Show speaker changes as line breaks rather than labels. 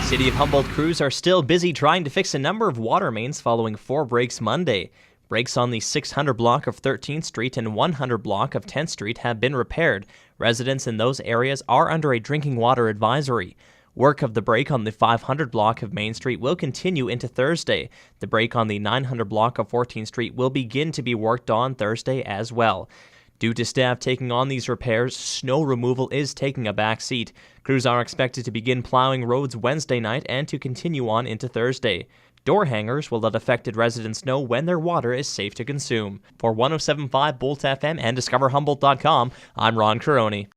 City of Humboldt crews are still busy trying to fix a number of water mains following 4 breaks Monday. Breaks on the 600 block of 13th Street and 100 block of 10th Street have been repaired. Residents in those areas are under a drinking water advisory. Work of the break on the 500 block of Main Street will continue into Thursday. The break on the 900 block of 14th Street will begin to be worked on Thursday as well. Due to staff taking on these repairs, snow removal is taking a back seat. Crews are expected to begin plowing roads Wednesday night and to continue on into Thursday. Door hangers will let affected residents know when their water is safe to consume. For 107.5 Bolt FM and DiscoverHumboldt.com, I'm Ron Caroni.